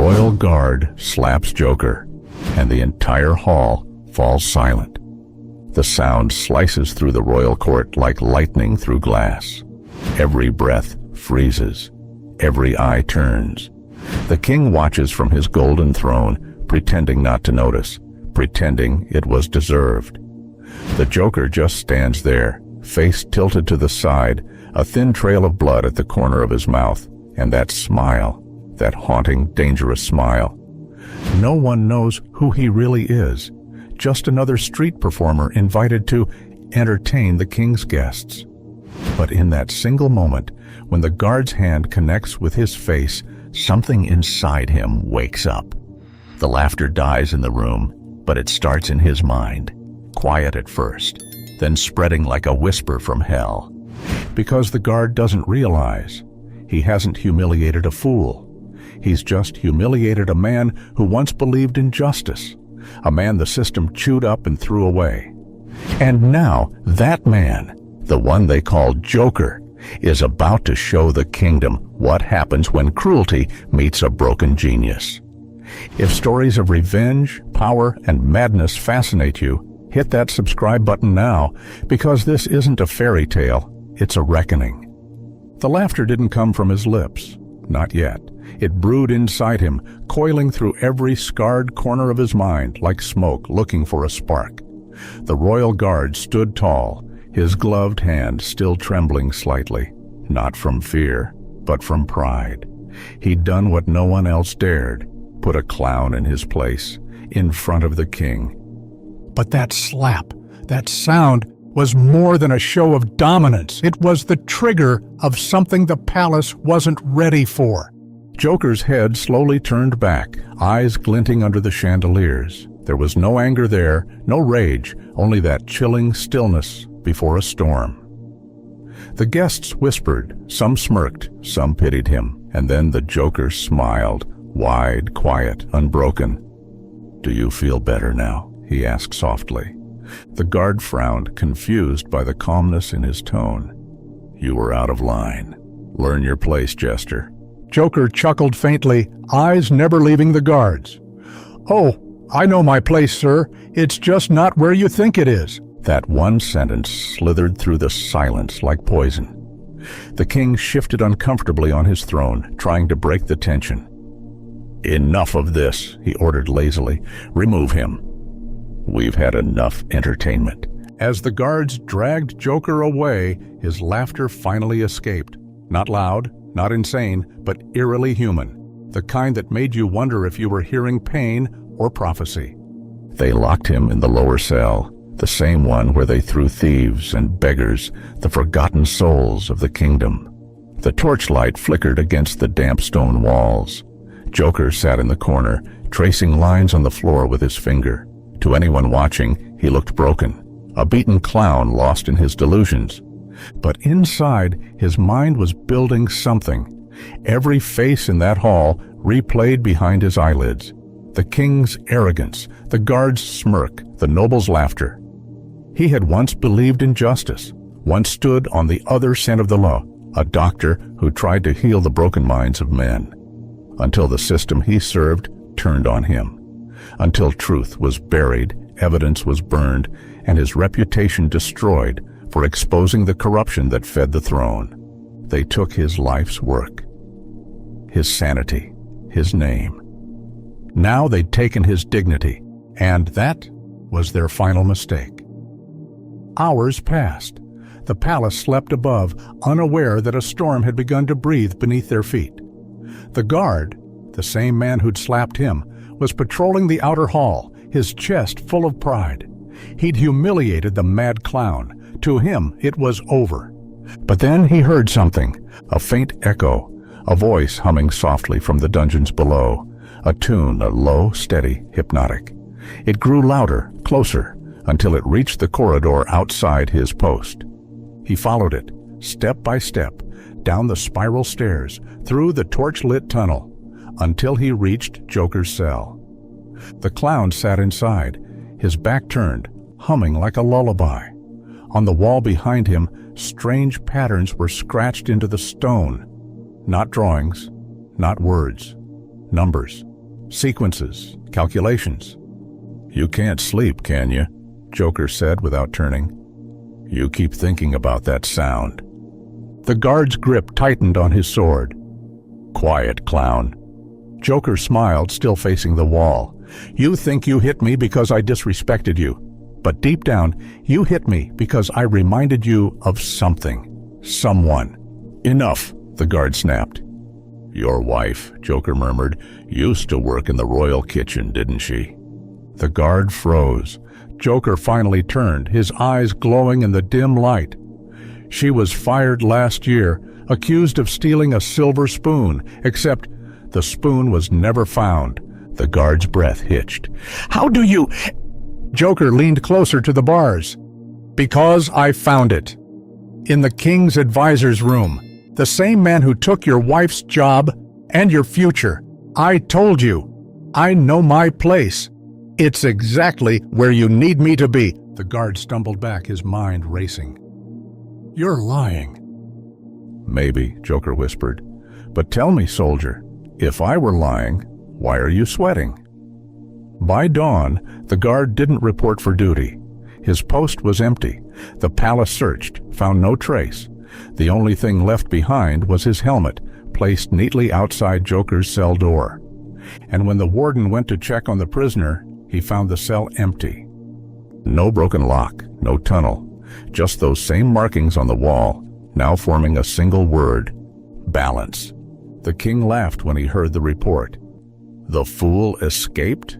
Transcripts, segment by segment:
royal guard slaps Joker, and the entire hall falls silent. The sound slices through the royal court like lightning through glass. Every breath freezes. Every eye turns. The king watches from his golden throne, pretending not to notice, pretending it was deserved. The Joker just stands there, face tilted to the side, a thin trail of blood at the corner of his mouth, and that smile, that haunting, dangerous smile. No one knows who he really is, just another street performer invited to entertain the king's guests. But in that single moment, when the guard's hand connects with his face, something inside him wakes up. The laughter dies in the room, but it starts in his mind, quiet at first, then spreading like a whisper from hell. Because the guard doesn't realize, he hasn't humiliated a fool. He's just humiliated a man who once believed in justice, a man the system chewed up and threw away. And now, that man, the one they call Joker, is about to show the kingdom what happens when cruelty meets a broken genius. If stories of revenge, power, and madness fascinate you, hit that subscribe button now, because this isn't a fairy tale, it's a reckoning. The laughter didn't come from his lips, not yet. It brewed inside him, coiling through every scarred corner of his mind like smoke looking for a spark. The royal guard stood tall, his gloved hand still trembling slightly, not from fear, but from pride. He'd done what no one else dared, put a clown in his place, in front of the king. But that slap, that sound, was more than a show of dominance. It was the trigger of something the palace wasn't ready for. Joker's head slowly turned back, eyes glinting under the chandeliers. There was no anger there, no rage, only that chilling stillness before a storm. The guests whispered, some smirked, some pitied him, and then the Joker smiled, wide, quiet, unbroken. "Do you feel better now?" he asked softly. The guard frowned, confused by the calmness in his tone. "You were out of line. Learn your place, Jester." Joker chuckled faintly, eyes never leaving the guards. "Oh, I know my place, sir. It's just not where you think it is." That one sentence slithered through the silence like poison. The king shifted uncomfortably on his throne, trying to break the tension. "Enough of this," he ordered lazily. "Remove him. We've had enough entertainment." As the guards dragged Joker away, his laughter finally escaped. Not loud, not insane, but eerily human. The kind that made you wonder if you were hearing pain or prophecy. They locked him in the lower cell, the same one where they threw thieves and beggars, the forgotten souls of the kingdom. The torchlight flickered against the damp stone walls. Joker sat in the corner, tracing lines on the floor with his finger. To anyone watching, he looked broken, a beaten clown lost in his delusions. But inside, his mind was building something. Every face in that hall replayed behind his eyelids. The king's arrogance, the guard's smirk, the noble's laughter. He had once believed in justice, once stood on the other side of the law, a doctor who tried to heal the broken minds of men. Until the system he served turned on him. Until truth was buried, evidence was burned, and his reputation destroyed for exposing the corruption that fed the throne. They took his life's work, his sanity, his name. Now they'd taken his dignity, and that was their final mistake. Hours passed. The palace slept above, unaware that a storm had begun to breathe beneath their feet. The guard, the same man who'd slapped him, was patrolling the outer hall, his chest full of pride. He'd humiliated the mad clown. To him, it was over. But then he heard something, a faint echo, a voice humming softly from the dungeons below, a tune, a low, steady, hypnotic. It grew louder, closer, until it reached the corridor outside his post. He followed it, step by step, down the spiral stairs, through the torch-lit tunnel, until he reached Joker's cell. The clown sat inside, his back turned, humming like a lullaby. On the wall behind him, strange patterns were scratched into the stone. Not drawings, not words, numbers. Sequences, calculations. "You can't sleep, can you?" Joker said without turning. "You keep thinking about that sound." The guard's grip tightened on his sword. "Quiet, clown." Joker smiled, still facing the wall. "You think you hit me because I disrespected you. But deep down, you hit me because I reminded you of something. Someone." "Enough," the guard snapped. "Your wife," Joker murmured, "used to work in the royal kitchen, didn't she?" The guard froze. Joker finally turned, his eyes glowing in the dim light. "She was fired last year, accused of stealing a silver spoon, except the spoon was never found." The guard's breath hitched. "How do you—" Joker leaned closer to the bars. "Because I found it. In the king's advisor's room. The same man who took your wife's job and your future. I told you. I know my place. It's exactly where you need me to be." The guard stumbled back, his mind racing. "You're lying." "Maybe," Joker whispered. "But tell me, soldier, if I were lying, why are you sweating?" By dawn, the guard didn't report for duty. His post was empty. The palace searched, found no trace. The only thing left behind was his helmet, placed neatly outside Joker's cell door. And when the warden went to check on the prisoner, he found the cell empty. No broken lock, no tunnel, just those same markings on the wall, now forming a single word: balance. The king laughed when he heard the report. "The fool escaped?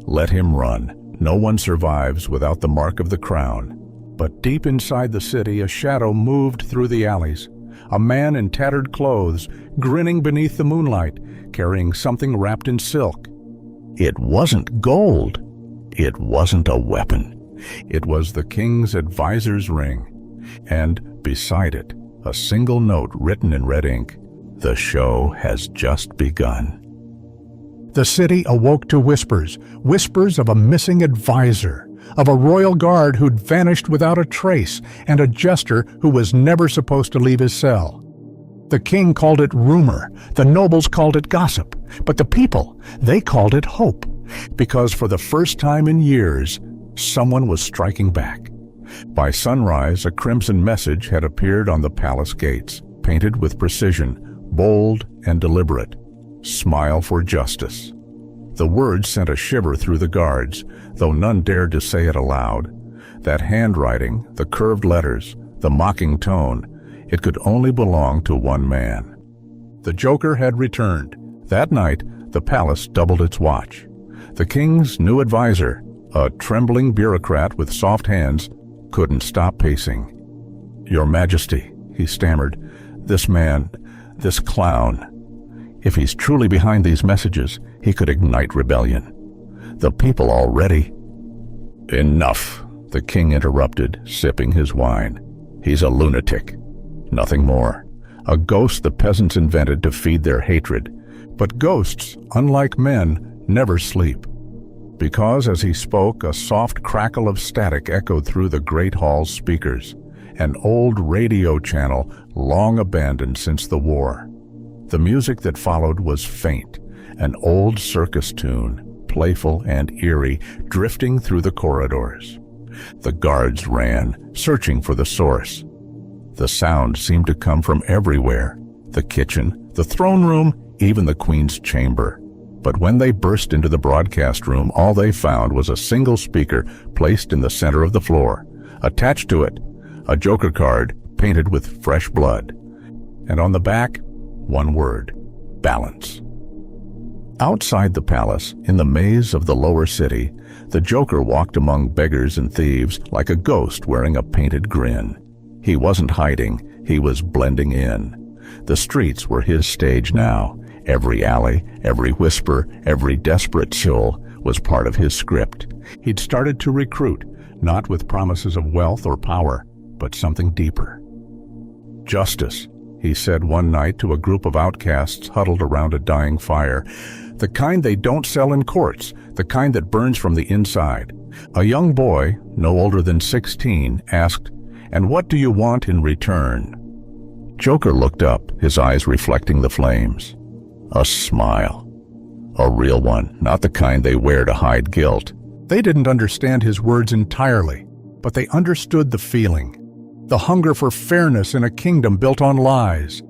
Let him run. No one survives without the mark of the crown." But deep inside the city, a shadow moved through the alleys. A man in tattered clothes, grinning beneath the moonlight, carrying something wrapped in silk. It wasn't gold. It wasn't a weapon. It was the king's advisor's ring. And beside it, a single note written in red ink: "The show has just begun." The city awoke to whispers, whispers of a missing advisor, of a royal guard who'd vanished without a trace, and a jester who was never supposed to leave his cell. The king called it rumor, the nobles called it gossip, but the people, they called it hope, because for the first time in years, someone was striking back. By sunrise, a crimson message had appeared on the palace gates, painted with precision, bold and deliberate: "Smile for justice." The words sent a shiver through the guards, though none dared to say it aloud. That handwriting, the curved letters, the mocking tone, it could only belong to one man. The Joker had returned. That night, the palace doubled its watch. The king's new advisor, a trembling bureaucrat with soft hands, couldn't stop pacing. "Your Majesty," he stammered, "this man, this clown, if he's truly behind these messages, he could ignite rebellion. The people already—" "Enough," the king interrupted, sipping his wine. "He's a lunatic. Nothing more. A ghost the peasants invented to feed their hatred. But ghosts, unlike men, never sleep." Because as he spoke, a soft crackle of static echoed through the great hall's speakers, an old radio channel long abandoned since the war. The music that followed was faint, an old circus tune, playful and eerie, drifting through the corridors. The guards ran, searching for the source. The sound seemed to come from everywhere: the kitchen, the throne room, even the queen's chamber. But when they burst into the broadcast room, all they found was a single speaker placed in the center of the floor. Attached to it, a Joker card painted with fresh blood. And on the back, one word: balance. Outside the palace, in the maze of the lower city, the Joker walked among beggars and thieves like a ghost wearing a painted grin. He wasn't hiding, he was blending in. The streets were his stage now. Every alley, every whisper, every desperate chill was part of his script. He'd started to recruit, not with promises of wealth or power, but something deeper. "Justice," he said one night to a group of outcasts huddled around a dying fire. "The kind they don't sell in courts, the kind that burns from the inside." A young boy, no older than 16, asked, "And what do you want in return?" Joker looked up, his eyes reflecting the flames. A smile. A real one, not the kind they wear to hide guilt. They didn't understand his words entirely, but they understood the feeling, the hunger for fairness in a kingdom built on lies.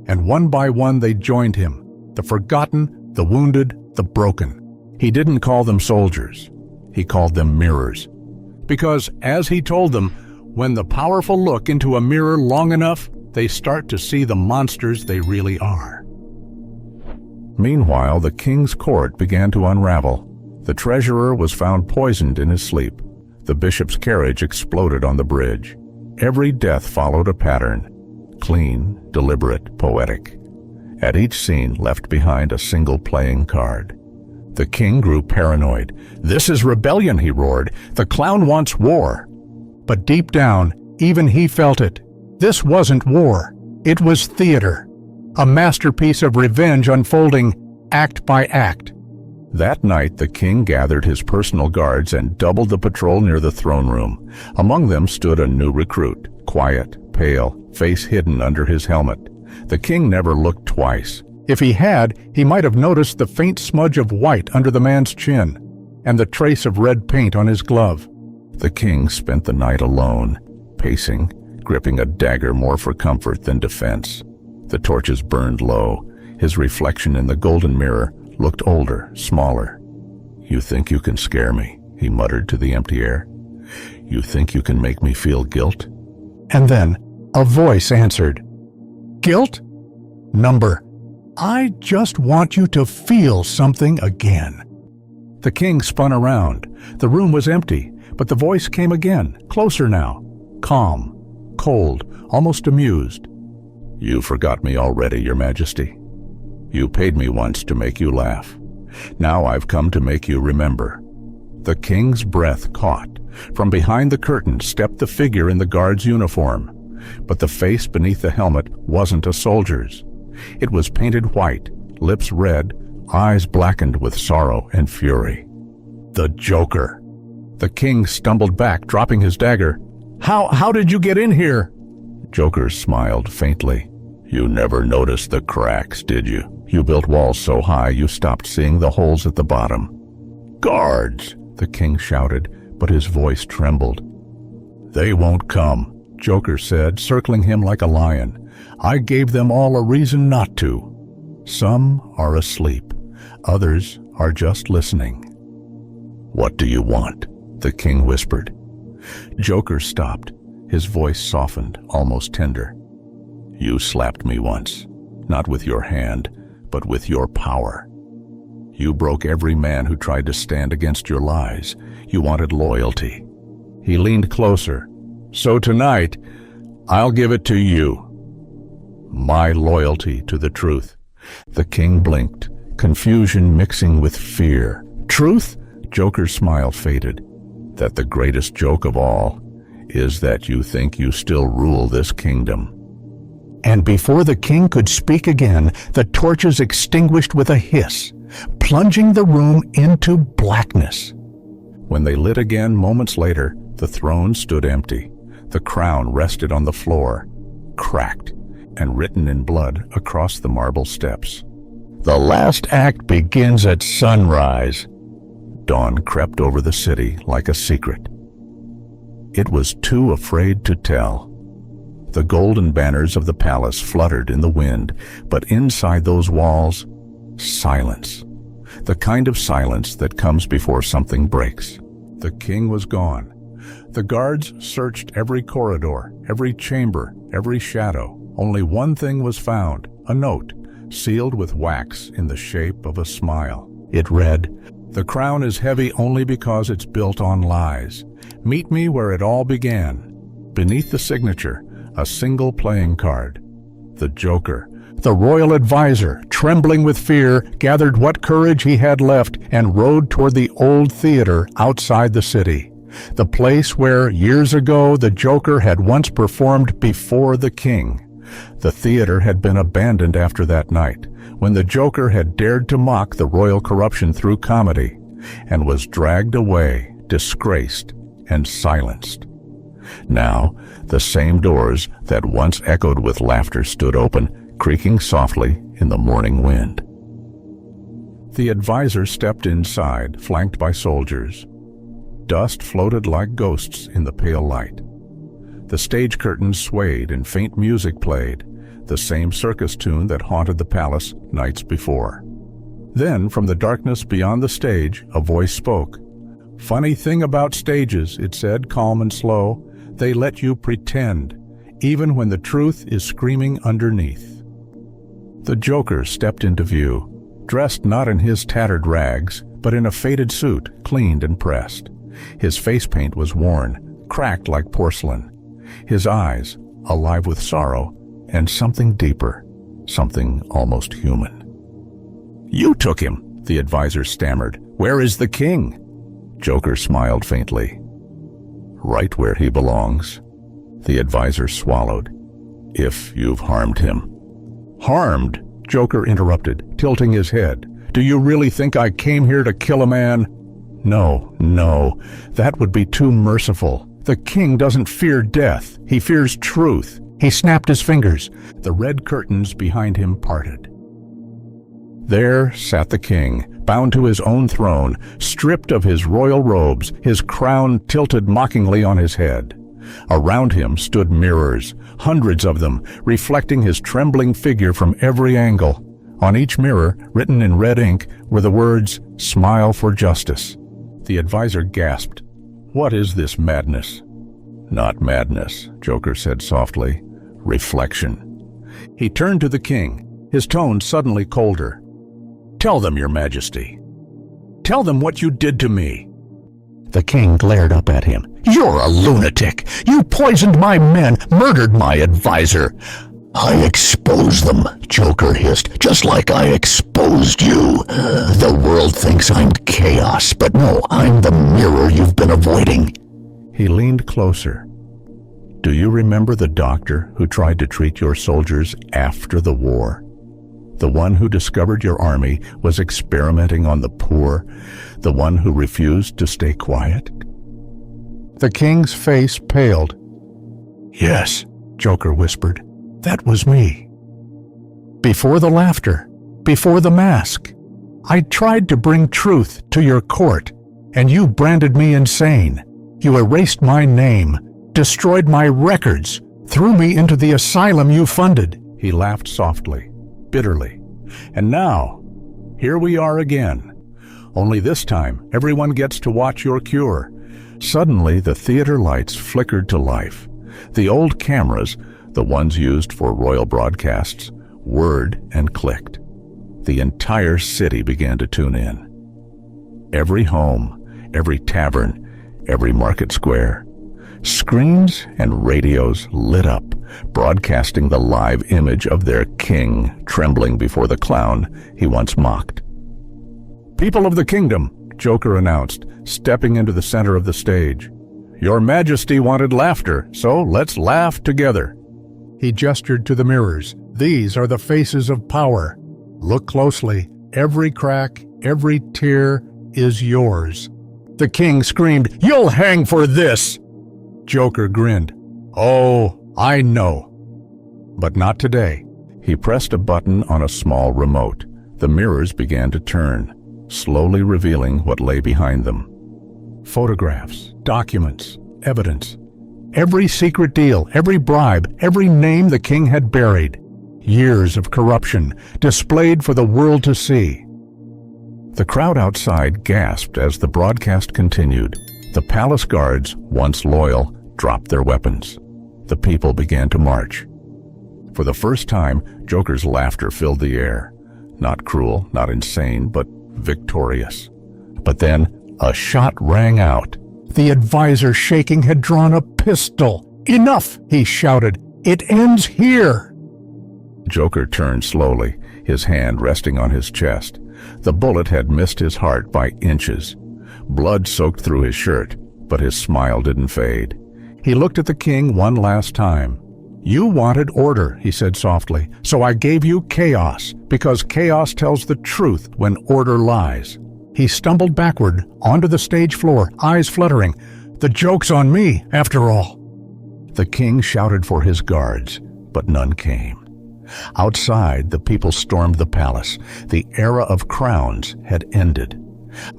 And one by one they joined him, the forgotten, the wounded, the broken. He didn't call them soldiers. He called them mirrors. Because, as he told them, when the powerful look into a mirror long enough, they start to see the monsters they really are. Meanwhile, the king's court began to unravel. The treasurer was found poisoned in his sleep. The bishop's carriage exploded on the bridge. Every death followed a pattern. Clean, deliberate, poetic. At each scene left behind a single playing card. The king grew paranoid. "This is rebellion," he roared. "The clown wants war." But deep down, even he felt it. This wasn't war. It was theater. A masterpiece of revenge unfolding act by act. That night, the king gathered his personal guards and doubled the patrol near the throne room. Among them stood a new recruit, quiet, pale, face hidden under his helmet. The king never looked twice. If he had, he might have noticed the faint smudge of white under the man's chin and the trace of red paint on his glove. The king spent the night alone, pacing, gripping a dagger more for comfort than defense. The torches burned low. His reflection in the golden mirror looked older, smaller. "You think you can scare me," he muttered to the empty air. "You think you can make me feel guilt?" And then a voice answered. "Guilt? Number. I just want you to feel something again." The king spun around. The room was empty, but the voice came again, closer now, calm, cold, almost amused. "You forgot me already, Your Majesty. You paid me once to make you laugh. Now I've come to make you remember." The king's breath caught. From behind the curtain stepped the figure in the guard's uniform. But the face beneath the helmet wasn't a soldier's. It was painted white, lips red, eyes blackened with sorrow and fury. The Joker. The king stumbled back, dropping his dagger. How did you get in here?" Joker smiled faintly. "You never noticed the cracks, did you? You built walls so high you stopped seeing the holes at the bottom." "Guards!" the king shouted, but his voice trembled. "They won't come," Joker said, circling him like a lion. "I gave them all a reason not to. Some are asleep. Others are just listening." "What do you want?" the king whispered. Joker stopped. His voice softened, almost tender. "You slapped me once, not with your hand, but with your power. You broke every man who tried to stand against your lies. You wanted loyalty." He leaned closer. "So tonight, I'll give it to you. My loyalty to the truth." The king blinked, confusion mixing with fear. "Truth?" Joker's smile faded. "That the greatest joke of all is that you think you still rule this kingdom." And before the king could speak again, the torches extinguished with a hiss, plunging the room into blackness. When they lit again moments later, the throne stood empty. The crown rested on the floor, cracked and written in blood across the marble steps. "The last act begins at sunrise." Dawn crept over the city like a secret. It was too afraid to tell. The golden banners of the palace fluttered in the wind, but inside those walls, silence. The kind of silence that comes before something breaks. The king was gone. The guards searched every corridor, every chamber, every shadow. Only one thing was found, a note, sealed with wax in the shape of a smile. It read, "The crown is heavy only because it's built on lies. Meet me where it all began." Beneath the signature, a single playing card. The Joker, the royal advisor, trembling with fear, gathered what courage he had left and rode toward the old theater outside the city. The place where, years ago, the Joker had once performed before the king. The theater had been abandoned after that night, when the Joker had dared to mock the royal corruption through comedy, and was dragged away, disgraced, and silenced. Now, the same doors that once echoed with laughter stood open, creaking softly in the morning wind. The advisor stepped inside, flanked by soldiers. Dust floated like ghosts in the pale light. The stage curtains swayed and faint music played, the same circus tune that haunted the palace nights before. Then, from the darkness beyond the stage, a voice spoke. "Funny thing about stages," it said, calm and slow, "they let you pretend, even when the truth is screaming underneath." The Joker stepped into view, dressed not in his tattered rags, but in a faded suit, cleaned and pressed. His face paint was worn, cracked like porcelain. His eyes, alive with sorrow, and something deeper, something almost human. "You took him," the advisor stammered. "Where is the king?" Joker smiled faintly. "Right where he belongs." The advisor swallowed. "If you've harmed him." "Harmed?" Joker interrupted, tilting his head. "Do you really think I came here to kill a man?" No, that would be too merciful. The king doesn't fear death. He fears truth." He snapped his fingers. The red curtains behind him parted. There sat the king, bound to his own throne, stripped of his royal robes, his crown tilted mockingly on his head. Around him stood mirrors, hundreds of them, reflecting his trembling figure from every angle. On each mirror, written in red ink, were the words, "Smile for justice." The advisor gasped. "What is this madness?" "Not madness," Joker said softly. "Reflection." He turned to the king, his tone suddenly colder. "Tell them, Your Majesty. Tell them what you did to me." The king glared up at him. "You're a lunatic! You poisoned my men, murdered my advisor!" "I exposed them," Joker hissed, "just like I exposed you. The world thinks I'm chaos, but no, I'm the mirror you've been avoiding." He leaned closer. "Do you remember the doctor who tried to treat your soldiers after the war? The one who discovered your army was experimenting on the poor, the one who refused to stay quiet?" The king's face paled. "Yes," Joker whispered, "that was me. Before the laughter, before the mask, I tried to bring truth to your court, and you branded me insane. You erased my name, destroyed my records, threw me into the asylum you funded." He laughed softly, bitterly. "And now, here we are again. Only this time, everyone gets to watch your cure." Suddenly, the theater lights flickered to life. The old cameras, the ones used for royal broadcasts, whirred and clicked. The entire city began to tune in. Every home, every tavern, every market square. Screens and radios lit up, broadcasting the live image of their king trembling before the clown he once mocked. "People of the kingdom," Joker announced, stepping into the center of the stage. "Your Majesty wanted laughter, so let's laugh together." He gestured to the mirrors. "These are the faces of power. Look closely. Every crack, every tear is yours." The king screamed, "You'll hang for this!" Joker grinned. "Oh, I know. But not today." He pressed a button on a small remote. The mirrors began to turn, slowly revealing what lay behind them. Photographs, documents, evidence. Every secret deal, every bribe, every name the king had buried. Years of corruption, displayed for the world to see. The crowd outside gasped as the broadcast continued. The palace guards, once loyal, dropped their weapons. The people began to march. For the first time, Joker's laughter filled the air. Not cruel, not insane, but victorious. But then, a shot rang out. The advisor, shaking, had drawn a pistol. "Enough!" he shouted. "It ends here!" Joker turned slowly, his hand resting on his chest. The bullet had missed his heart by inches. Blood soaked through his shirt, but his smile didn't fade. He looked at the king one last time. "You wanted order," he said softly, "so I gave you chaos, because chaos tells the truth when order lies." He stumbled backward onto the stage floor, eyes fluttering. "The joke's on me, after all." The king shouted for his guards, but none came. Outside, the people stormed the palace. The era of crowns had ended.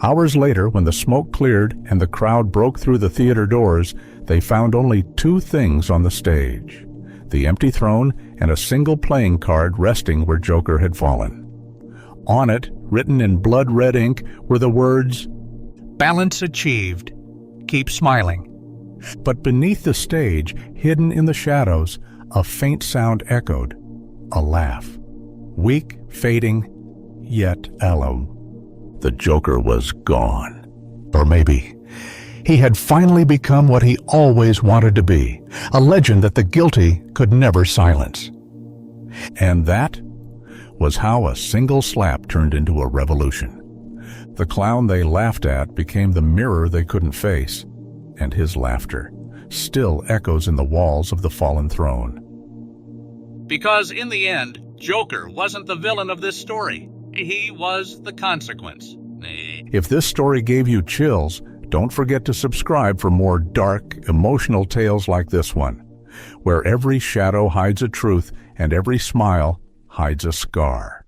Hours later, when the smoke cleared and the crowd broke through the theater doors, they found only two things on the stage: the empty throne and a single playing card resting where Joker had fallen. On it, written in blood-red ink, were the words, "Balance achieved. Keep smiling." but beneath the stage, hidden in the shadows, a faint sound echoed, a laugh. Weak, fading, yet alone. The Joker was gone. Or maybe he had finally become what he always wanted to be, a legend that the guilty could never silence. And that was how a single slap turned into a revolution. The clown they laughed at became the mirror they couldn't face, and his laughter still echoes in the walls of the fallen throne. Because in the end, Joker wasn't the villain of this story. He was the consequence. If this story gave you chills, don't forget to subscribe for more dark, emotional tales like this one, where every shadow hides a truth and every smile hides a scar.